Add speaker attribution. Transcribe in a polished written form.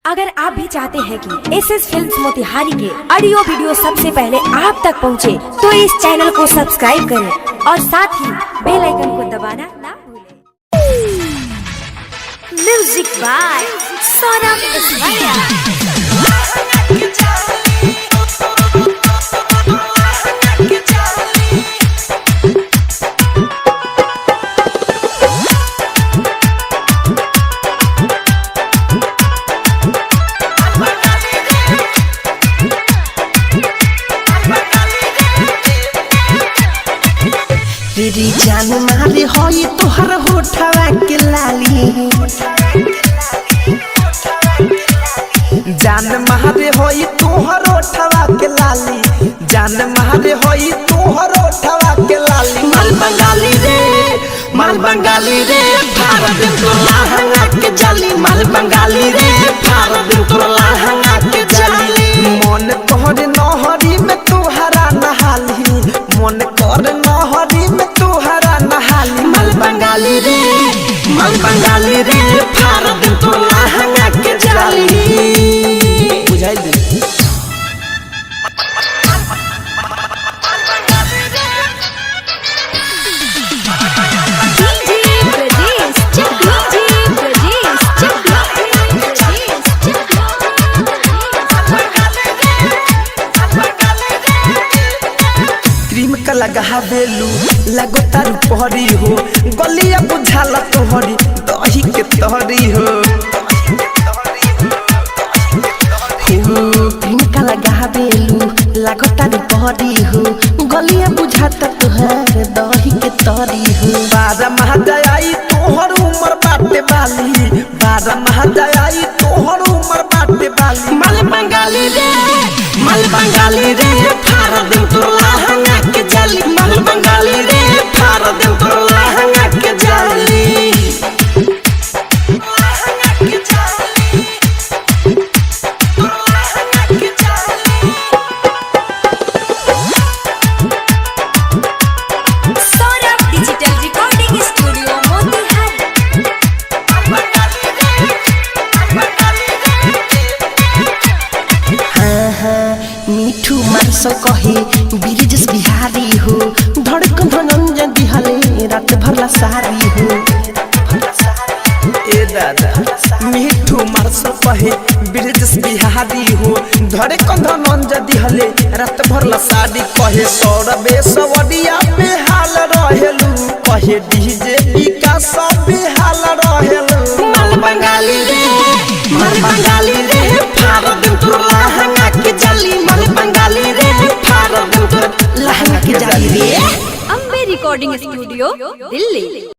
Speaker 1: अगर आप भी चाहते हैं कि एसएस फिल्म्स मोतिहारी के ऑडियो वीडियो सबसे पहले आप तक पहुंचे, तो इस चैनल को सब्सक्राइब करें और साथ ही बेल आइकन को दबाना ना भूलें। Music by Sonam Ismail.
Speaker 2: तेरी जान मारे होई तोहर होठवा के लाली, जान मारे होई तोहर होठवा के लाली, जान मारे होई तोहर होठवा के लाली। माल बंगाली रे, माल बंगाली रे, भारत तो लहंगा के जाली। माल बंगाली रे, भारत तो लहंगा के जाली। मन तोहर नहरी में तोहरा नहाली, मन कर नहरी में तोहरा नहाली। माल बंगाली रे, माल बंगाली रे, भारत तो लहंगा के जाली। बुझाई दे लगा बेलू लगो तारू पहरी हो, गलिया बुझाल तोहरी दही के तहरी हो। प्रियंका लगा बेलू लगो तारू पहरी हो, गलिया बुझाता तोहर दही के तहरी हो। बारह महादयाई तोहर उमर बाटे बाली, बारह महादयाई तोहर उमर बाटे बाली। माल बंगाली रे, माल बंगाली रे, भारत तो लहंगा के जाली। माल बंगाली रे, भारत तो लहंगा के जाली। लहंगा के जाली, लहंगा के जाली।
Speaker 1: Saurabh digital recording studio Motihari.
Speaker 2: हाँ हाँ मीठू मानसो कहे बिरजस बिहारी हो, धड़कन धनंजय दिहले रात भरला सारी हो। ए दादा मीठू मानसो कहे बिरजस बिहारी हो, धड़कन धनंजय दिहले रात भरला सारी। कहे सौरभे सवडिया बेहाल रहेलू, कहे डीजे विकास बेहाल रहेलू। माल बंगाली रे, माल बंगाली रे, भारत तो लहंगा के जाली। माल बंगाली रे, भारत तो लहंगा के जाली रे।
Speaker 1: Ambe recording studio Delhi.